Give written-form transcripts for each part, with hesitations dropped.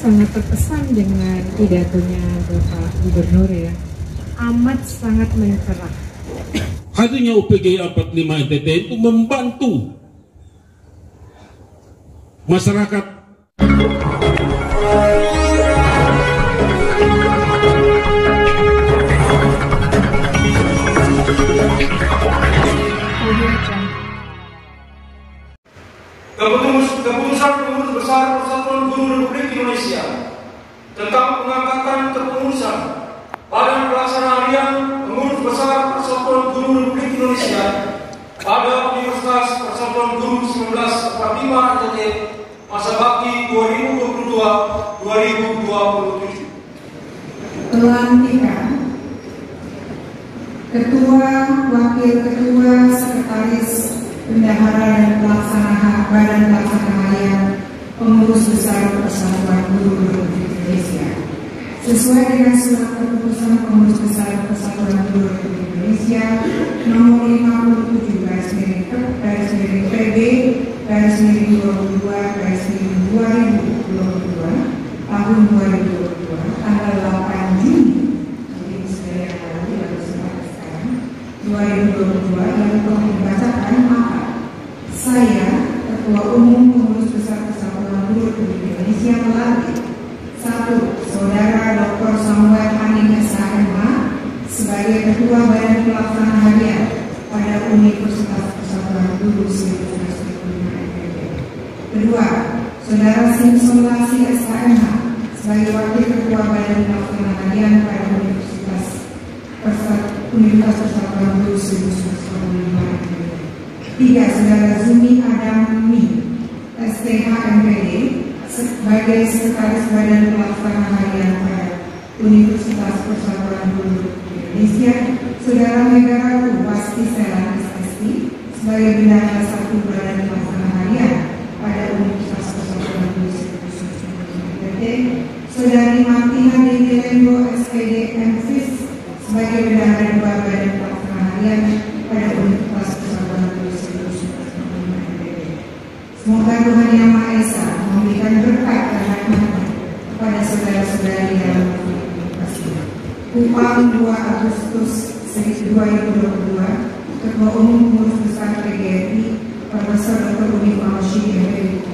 sangat terkesan dengan pidatonya Bapak Gubernur ya, amat sangat mencerah. Hadirnya UPG 45 NTT itu membantu masyarakat. Keputusan Pengurus Besar Persatuan Guru Republik Indonesia tentang pengangkatan kepengurusan Badan Pelaksana Harian Pengurus Besar Persatuan Guru Republik Indonesia pada Universitas Persatuan Guru 1945 NTT masa bakti 2022-2027. Pelantikan Ketua, Wakil Ketua, Sekretaris Bendahara dan Pelaksana Badan Pelaksana Harian Pengurus Besar Persatuan Guru Republik Indonesia sesuai dengan Surat Keputusan Pengurus Besar Persatuan Guru Republik Indonesia nomor 57/PB/22/2022 tahun 2022 tanggal 8 Juni 2022 yang telah dibacakan, maka saya, Ketua Umum Pengurus Besar Persatuan Guru Republik Indonesia melantik 1. Saudara Dr. Samuel Hanin SHMH sebagai Ketua Badan Pelaksana Harian pada Universitas Persatuan Guru 1945 NTT. Kedua, Saudara Simpson Lasi SHMH sebagai Wakil Ketua Badan Pelaksana Harian pada Universitas Persatuan Guru 1945 NTT. 3. Saudara Zumi Adam Mi STH MPD sebagai Sekretaris Badan Pelaksana Harian pada Universitas Persatuan Guru Indonesia. Saudara Megawati Wasti Selan SST sebagai Bendahara 1 Badan Pelaksana Harian pada Universitas Persatuan Guru 1945 NTT. Saudari Martina Degelengo SPD MFIS sebagai Bendahara 2 Badan Pelaksana Harian pada Universitas Persatuan Guru 1945 NTT. Semoga Tuhan Yang Maha Esa memberikan berkat dan rahmat kepada saudara-saudari dalam komunikasi. Kupang 2 Agustus 2022, Ketua Umum Pengurus Besar PGRI, Profesor Dr. Uni Fauzi MPD.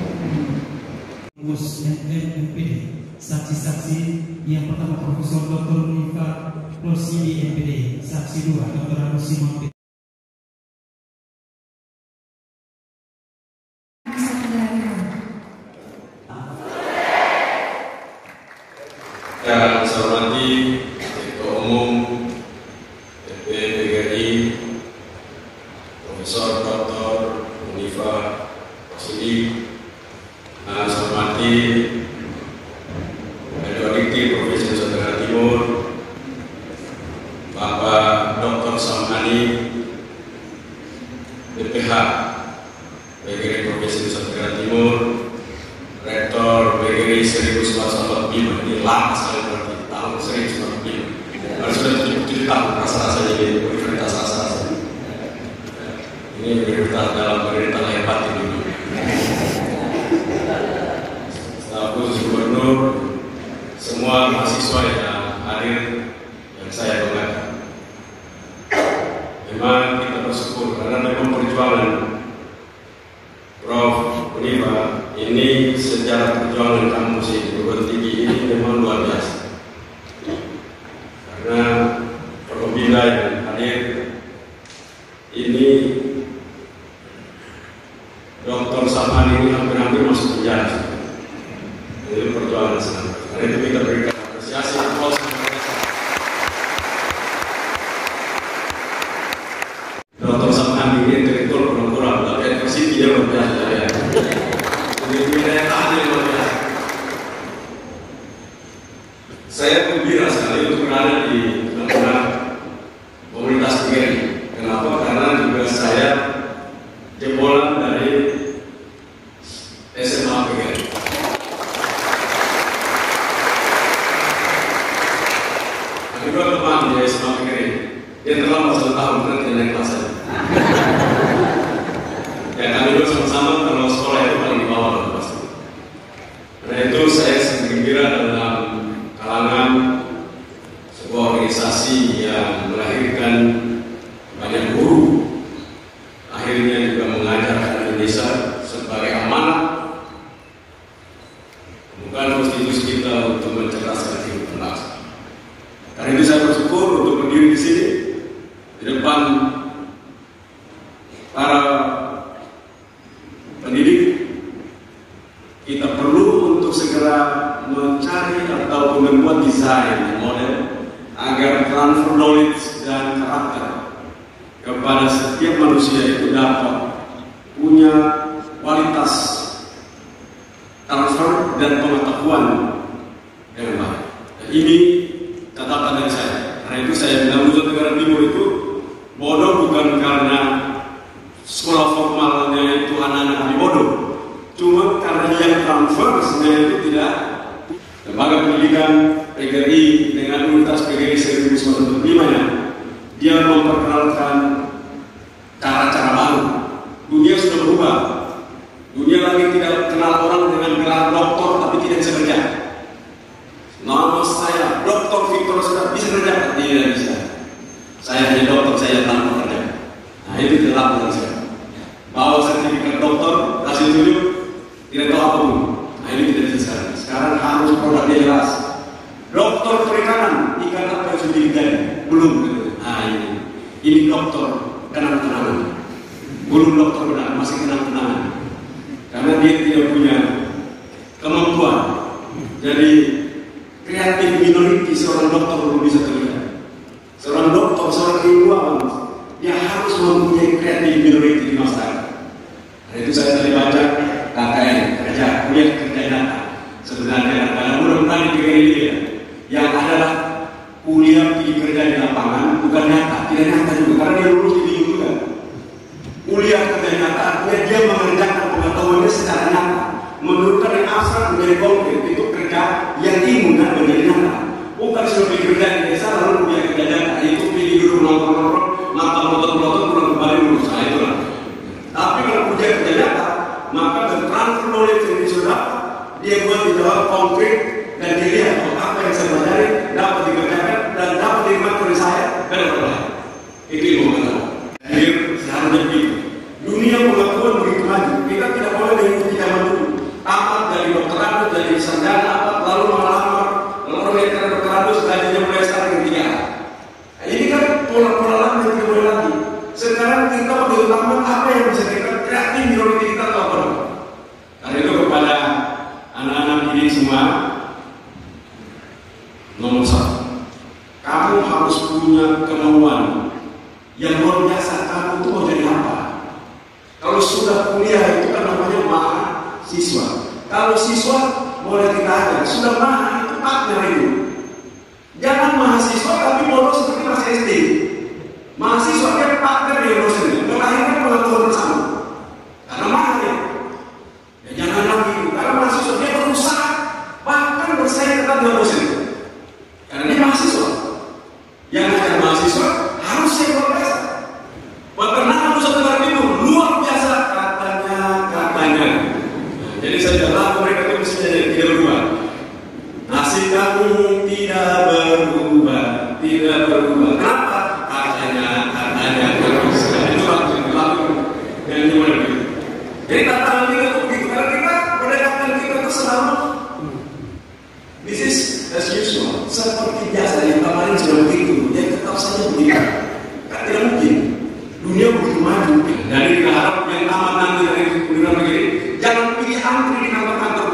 Pengurus NPD, saksi-saksi yang pertama Profesor Dr. Uni Fauzi MPD, saksi 2 Dr. Agus Simon. Yang saya hormati Ketua Umum PGRI Profesor Dr. Unifa Rosidi, yang saya hormati Ketua Dikti Provinsi Nusa Tenggara Timur Bapak Dr. Samhani BPH PGRI Provinsi Nusa Tenggara Timur, Rektor PGRI 1945, ini lama sekali berarti tahun 1945. Harus sudah 77 tahun rasa-rasanya di Universitas Rasa. Ini universitas dalam pemerintahan hebat ini. Staf khusus Gubernur, semua mahasiswa yang hadir yang saya banggakan. Memang kita bersyukur karena memang perjuangan Prof. Unifa ini sejarah perjuangan kampus di perguruan tinggi ini memang luar biasa. Karena Probina yang hadir ini Dr. Samhani ini hampir-hampir masuk penjara. Jadi perjuangan sangat. Karena itu kita berikan apresiasi aplaus. Dr. Samhani ini intelektual kurang-kurang, tapi adversity dia luar biasa ya. Saya gembira sekali untuk berada di tengah komunitas PGRI. Kenapa? Karena juga saya jebolan dari SMA PGRI. Kami dua teman di SMA PGRI. Dia terlambat 1 tahun nanti naik kelas saya. Ya kami dua sama-sama kalau sekolah itu paling di bawah pasti. Karena itu saya gembira membuat desain model agar transfer knowledge dan karakter kepada setiap manusia itu dapat punya kualitas transfer dan pengetahuan yang baik. Dan ini catatan dari saya. Karena itu saya bilang Nusa Tenggara Timur itu bodoh bukan karena sekolah formalnya itu anak-anak ahli bodoh, cuma karena yang transfernya itu tidak. Lembaga pendidikan PGRI dengan Universitas PGRI 1945 ya, dia memperkenalkan cara-cara baru. Dunia sudah berubah. Dunia lagi tidak kenal orang dengan gelar doktor tapi tidak bisa kerja. Nama saya Dr. Victor sudah bisa kerja, tidak bisa. Saya hanya dokter, saya tanpa kerja. Nah itu gelap dari saya. Bawa sertifikat dokter, hasil tunjuk, tidak tahu apapun. Nah ini tidak bisa. Sekarang harus produknya jelas. Dokter perikanan, ikan apa yang sudah digali? Belum. Nah ini dokter kenang-kenangan. Belum dokter benar, masih kenang-kenangan. Karena dia tidak punya kemampuan. Jadi kreatif minority seorang dokter belum bisa kerja. Seorang dokter, seorang ilmuwan, dia harus mempunyai kreatif minority di masyarakat. Nah, itu saya tadi baca KKN, kuliah kerja nyata. Sebenarnya karena mudah-mudahan di PGRI dia yang adalah kuliah di kerja di lapangan bukan nyata, tidak nyata juga karena dia lulus di BIU juga. Kuliah kerja nyata artinya dia mengerjakan pengetahuannya secara nyata, menurunkan yang abstrak menjadi konkret. Itu kerja yang ilmu dan menjadi nyata. Bukan seperti kerja di desa lalu kuliah kerja nyata. Itu pilih dulu nongkrong-nongkrong, makan motor-motor, pulang kembali lulus. Nah itulah. Tapi kalau kuliah kerja nyata, maka transfer knowledge yang sudah dia buat di dalam konkret dan dia lihat apa yang saya pelajari dapat dikerjakan dan dapat dinikmati oleh saya dan orang lain. Itu ilmu pengetahuan. Jadi seharusnya begitu. Dunia pengetahuan begitu maju. Kita tidak boleh mengikuti zaman dulu. Tamat dari dokteran, dari sarjana apa, lalu melamar, lalu mereka dokteran gajinya mulai sekarang ketiga. Nah, ini kan pola-pola lama yang tidak boleh lagi. Sekarang kita utama apa yang bisa kita kreatif minority kita lakukan. Karena itu kepada anak-anak ini semua, nomor satu, kamu harus punya kemauan yang luar biasa. Kamu itu mau jadi apa? Kalau sudah kuliah itu kan namanya mahasiswa. Kalau siswa boleh kita ajar, sudah mahasiswa itu partner itu. Jangan mahasiswa tapi bodoh seperti masih SD. Mahasiswa dia partner di dosen, melahirkan pengetahuan bersama. Karena mahal ya. Ya jangan lagi itu. Karena mahasiswa dia berusaha bahkan bersaing ketat dengan dosen. Karena dia mahasiswa. Yang ngajar mahasiswa harus yang luar biasa. Peternakan Nusa Tenggara Timur luar biasa katanya. Jadi saya bilang mereka itu mestinya tidak berubah. Nasib kamu tidak berubah. Kenapa? Katanya terus. Itu laku yang dimana begitu. Jadi tantangan kita itu begitu. Karena kita pendekatan kita itu selalu this is as usual. Seperti biasa yang kemarin sudah begitu. Dia tetap saja begitu. Tidak mungkin. Dunia begitu maju. Jadi kita harap yang tamat nanti dari Universitas PGRI jangan pilih antri di kantor-kantor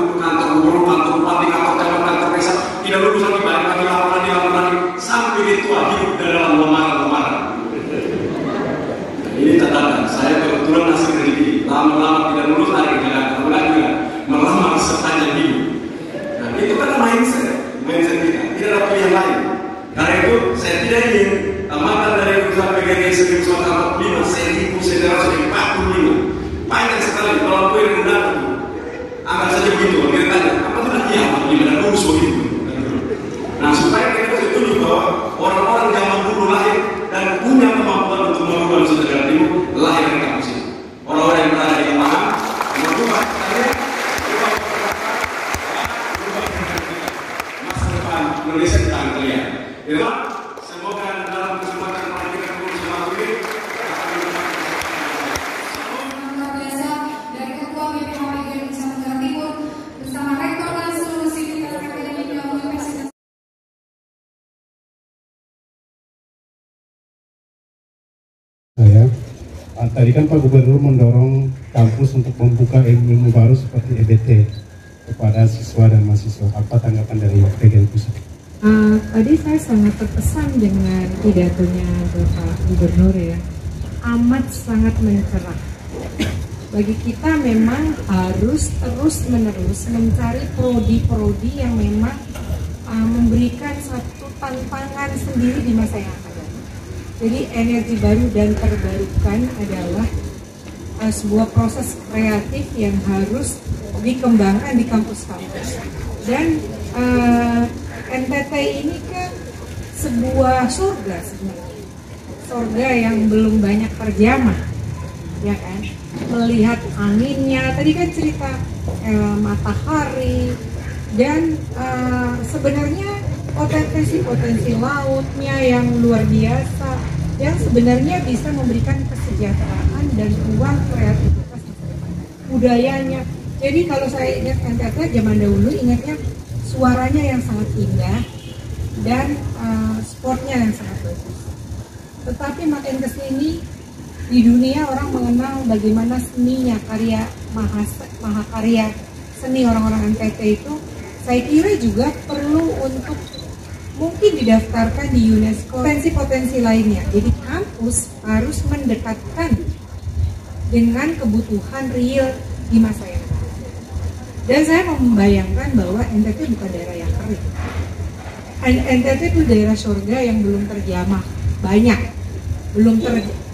gubernur, kantor bupati, kantor camat, kantor desa. Tidak lulus lagi balik lagi laporan sampai itu hidup dalam lamaran. Ini catatan. Saya kebetulan nasib rezeki. Lama-lama tidak lulus lagi ke Jakarta. Kemudian juga melamar sepanjang hidup. Nah itu kan mindset kita. Tidak ada pilihan lain. Karena itu saya tidak ingin tamatan dari Universitas PGRI 1945 saya ikut sejarah sudah 45. Panjang sekali. Kalau aku yang benar, anggap saja begitu. Kita tanya, apa itu nanti apa? Gimana lulus begitu? Nah supaya kita setuju bahwa orang-orang zaman dulu lahir dan punya kemampuan untuk melakukan Nusa Tenggara Timur lahir di kampus ini. Orang-orang yang berada di lapangan merubah karya, masa depan Indonesia di tangan kalian. Semoga dalam kesempatan kita bersama ini luar biasa dari Ketua BPH PGRI Nusa Tenggara Timur bersama Rektor dan seluruh sivitas akademik Universitas. Tadi kan Pak Gubernur mendorong kampus untuk membuka ilmu baru seperti EBT kepada siswa dan mahasiswa. Apa tanggapan dari PGRI Pusat? Tadi saya sangat terkesan dengan pidatonya Bapak Gubernur ya, amat sangat mencerah. Bagi kita memang harus terus-menerus mencari prodi-prodi yang memang memberikan satu tantangan sendiri di masa yang akan datang. Jadi energi baru dan terbarukan adalah sebuah proses kreatif yang harus dikembangkan di kampus-kampus. Dan NTT ini kan sebuah surga sebenarnya, surga yang belum banyak terjamah, ya kan? Melihat anginnya, tadi kan cerita matahari dan sebenarnya potensi lautnya yang luar biasa, yang sebenarnya bisa memberikan kesejahteraan dan ruang kreativitas budayanya. Jadi kalau saya ingat NTT zaman dahulu, ingatnya suaranya yang sangat indah dan sportnya yang sangat bagus. Tetapi makin kesini di dunia orang mengenal bagaimana seninya, karya mahakarya seni orang-orang NTT itu, saya kira juga perlu untuk mungkin didaftarkan di UNESCO. Potensi-potensi lainnya. Jadi kampus harus mendekatkan dengan kebutuhan real di masa yang akan. Dan saya membayangkan bahwa NTT bukan daerah yang kering. NTT itu daerah surga yang belum terjamah banyak,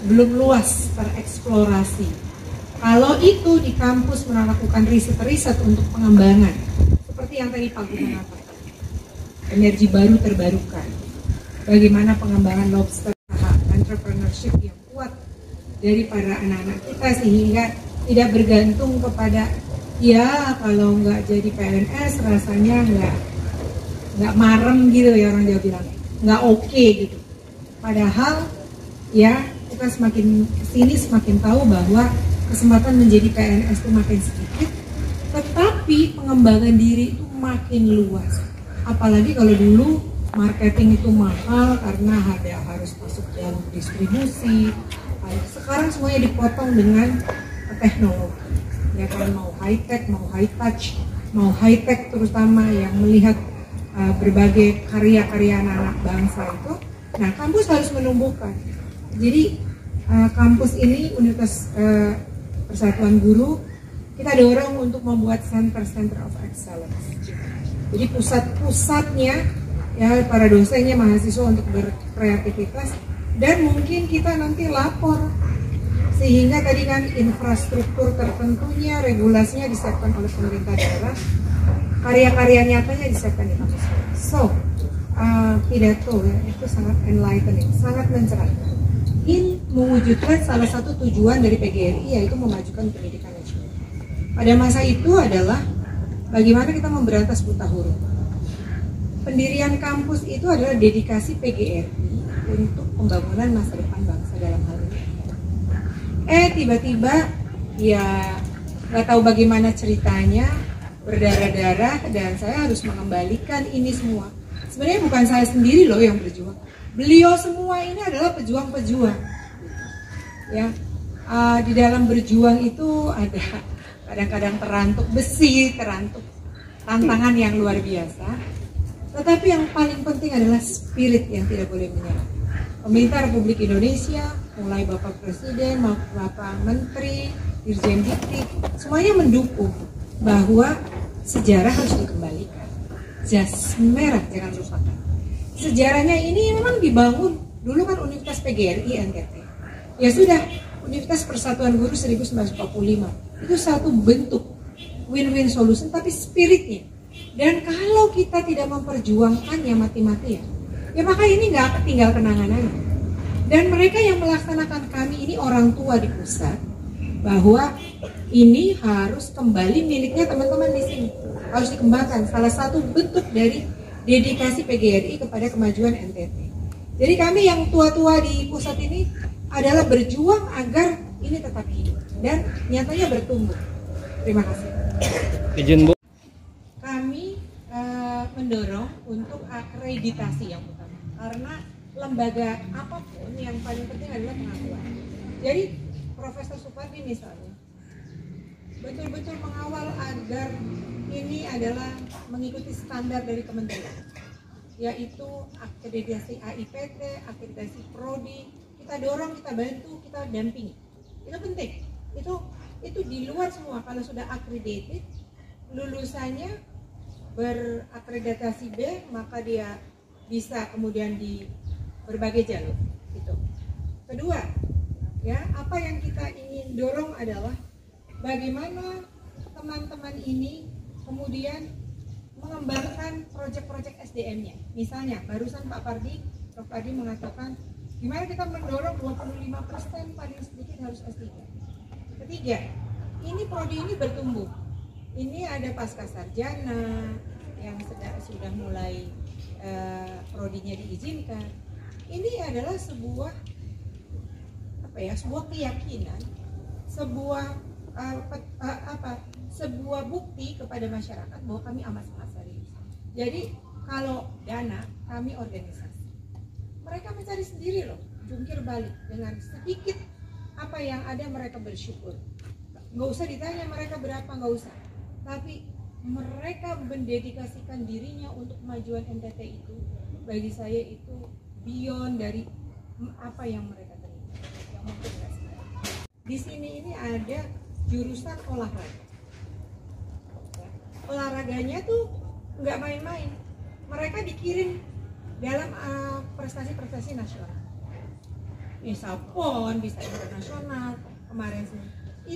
belum luas tereksplorasi. Kalau itu di kampus melakukan riset untuk pengembangan, seperti yang tadi Pak Gubernur katakan, energi baru terbarukan, bagaimana pengembangan lobster, entrepreneurship yang kuat dari para anak-anak kita sehingga tidak bergantung kepada ya kalau nggak jadi PNS rasanya nggak marem gitu ya, orang Jawa bilang nggak oke gitu. Padahal ya kita semakin kesini semakin tahu bahwa kesempatan menjadi PNS itu makin sedikit, tetapi pengembangan diri itu makin luas. Apalagi kalau dulu marketing itu mahal karena harus masuk dalam distribusi. Sekarang semuanya dipotong dengan teknologi. Ya kan, mau high tech, mau high touch, mau high tech terutama yang melihat berbagai karya-karya anak-anak bangsa itu. Nah, kampus harus menumbuhkan. Jadi kampus ini Universitas Persatuan Guru kita dorong untuk membuat center of excellence. Jadi pusat-pusatnya ya para dosennya, mahasiswa untuk berkreativitas, dan mungkin kita nanti lapor sehingga tadi kan infrastruktur tertentunya, regulasinya disiapkan oleh pemerintah daerah, karya-karya nyatanya disiapkan di kampus. So pidato ya, itu sangat enlightening, sangat mencerahkan. Ini mewujudkan salah satu tujuan dari PGRI, yaitu memajukan pendidikan nasional. Pada masa itu adalah bagaimana kita memberantas buta huruf. Pendirian kampus itu adalah dedikasi PGRI untuk pembangunan masa depan bangsa dalam hal ini. Tiba-tiba ya nggak tahu bagaimana ceritanya, berdarah-darah, dan saya harus mengembalikan ini semua. Sebenarnya bukan saya sendiri loh yang berjuang. Beliau semua ini adalah pejuang-pejuang. Ya, di dalam berjuang itu ada kadang-kadang terantuk besi, terantuk tantangan yang luar biasa. Tetapi yang paling penting adalah spirit yang tidak boleh menyerah. Pemerintah Republik Indonesia, mulai Bapak Presiden, Bapak Menteri, Dirjen Dikti, semuanya mendukung bahwa sejarah harus dikembalikan. Jas merah jangan rusakkan. Sejarahnya ini memang dibangun dulu kan Universitas PGRI NTT. Ya sudah, Universitas Persatuan Guru 1945 itu satu bentuk win-win solution, tapi spiritnya. Dan kalau kita tidak memperjuangkannya mati-matian, ya maka ini nggak tinggal kenangan aja. Dan mereka yang melaksanakan kami ini orang tua di pusat, bahwa ini harus kembali miliknya teman-teman di sini, harus dikembangkan. Salah satu bentuk dari dedikasi PGRI kepada kemajuan NTT. Jadi kami yang tua-tua di pusat ini adalah berjuang agar ini tetap hidup dan nyatanya bertumbuh. Terima kasih. Izin Bu. Kami mendorong untuk akreditasi yang utama, karena lembaga apapun yang paling penting adalah pengakuan. Jadi Profesor Supardi misalnya betul-betul mengawal agar ini adalah mengikuti standar dari kementerian. yaitu akreditasi AIPT, akreditasi Prodi. Kita dorong, kita bantu, kita dampingi. Itu penting. Itu di luar semua. Kalau sudah accredited, lulusannya berakreditasi B, maka dia bisa kemudian di berbagai jalur. Itu. Kedua, ya, apa yang kita ingin dorong adalah bagaimana teman-teman ini kemudian mengembangkan proyek-proyek SDM-nya. Misalnya, barusan Prof. Pardi mengatakan gimana kita mendorong 25% paling sedikit harus S3. Ketiga, ini prodi ini bertumbuh. Ini ada pasca sarjana yang sudah mulai prodinya diizinkan. Ini adalah sebuah keyakinan, sebuah bukti kepada masyarakat bahwa kami amat sangat serius. Jadi kalau dana kami organisasi, mereka mencari sendiri loh, jungkir balik dengan sedikit apa yang ada mereka bersyukur. Nggak usah ditanya mereka berapa, nggak usah. Tapi mereka mendedikasikan dirinya untuk kemajuan NTT itu, bagi saya itu beyond dari apa yang mereka terima. Yang mungkin nggak sekarang. Di sini ini ada jurusan olahraga. Olahraganya tuh nggak main-main. Mereka dikirim dalam prestasi-prestasi nasional. Bisa PON, bisa internasional, kemarin sih.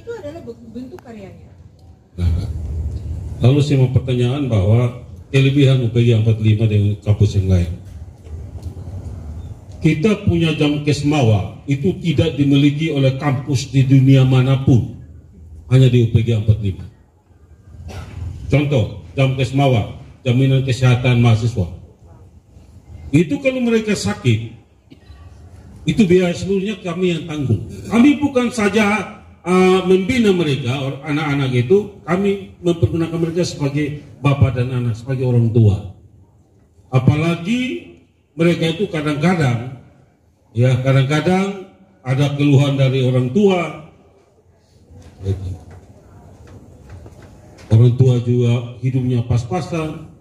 Itu adalah bentuk karyanya. Lalu saya mau pertanyaan bahwa kelebihan UPG 45 dengan kampus yang lain. Kita punya Jamkesmawa itu tidak dimiliki oleh kampus di dunia manapun, hanya di UPG 45. Contoh, Jamkesmawa, jaminan kesehatan mahasiswa. Itu kalau mereka sakit, itu biaya seluruhnya kami yang tanggung. Kami bukan saja membina mereka, anak-anak itu, kami mempergunakan mereka sebagai bapak dan anak, sebagai orang tua. Apalagi mereka itu kadang-kadang ada keluhan dari orang tua. Orang tua juga hidupnya pas-pasan,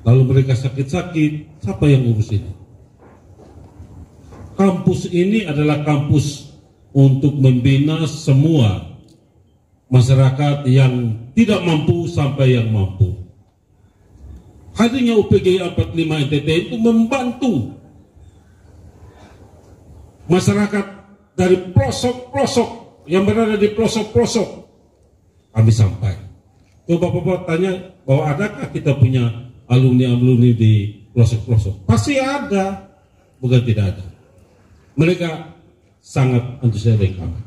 lalu mereka sakit-sakit, siapa yang urus ini? Kampus ini adalah kampus untuk membina semua masyarakat yang tidak mampu sampai yang mampu. Hadirnya UPG 45 NTT itu membantu masyarakat dari pelosok-pelosok yang berada di pelosok-pelosok. Kami sampai. Coba Bapak tanya bahwa adakah kita punya alumni-alumni di pelosok-pelosok? Pasti ada, bukan tidak ada. Mereka sangat antusias dengan kami.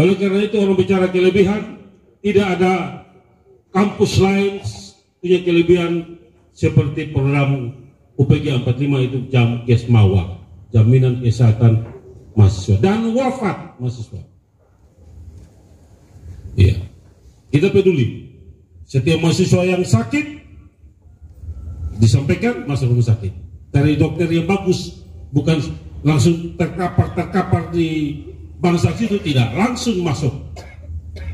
Oleh karena itu orang bicara kelebihan, tidak ada kampus lain punya kelebihan seperti program UPG 45 itu Jamkesmawa, jaminan kesehatan mahasiswa dan wafat mahasiswa. Iya, kita peduli. Setiap mahasiswa yang sakit disampaikan masuk rumah sakit. Cari dokter yang bagus, bukan langsung terkapar di bangsa itu, tidak, langsung masuk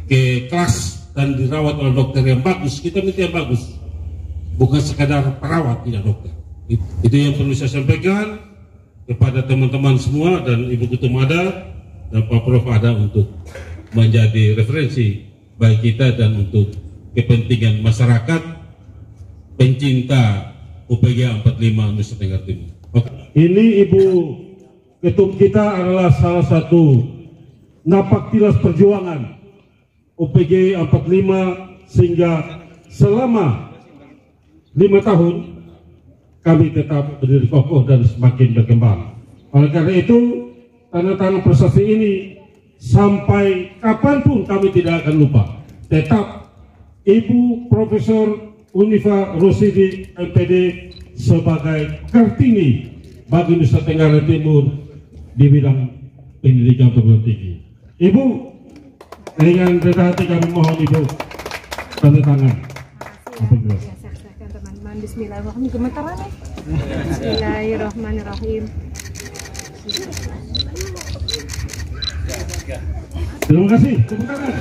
ke kelas dan dirawat oleh dokter yang bagus. Kita minta yang bagus, bukan sekadar perawat, tidak dokter. Itu yang perlu saya sampaikan kepada teman-teman semua dan Ibu Ketum ada dan Pak Prof ada untuk menjadi referensi bagi kita dan untuk kepentingan masyarakat pencinta UPG 45 Nusa Tenggara Timur. Ini Ibu Ketum kita adalah salah satu napak tilas perjuangan UPG 45 sehingga selama 5 tahun kami tetap berdiri kokoh dan semakin berkembang. Oleh karena itu, tanda tangan prestasi ini sampai kapanpun kami tidak akan lupa. Tetap Ibu Profesor Unifa Rosidi MPD sebagai Kartini bagi Nusa Tenggara Timur di bidang pendidikan perguruan tinggi. Ibu, dengan rendah hati kami mohon Ibu tanda tangan. Saksikan teman-teman. Bismillahirrahmanirrahim. Gemetaran ya? Bismillahirrahmanirrahim. Terima kasih. Tepuk tangan.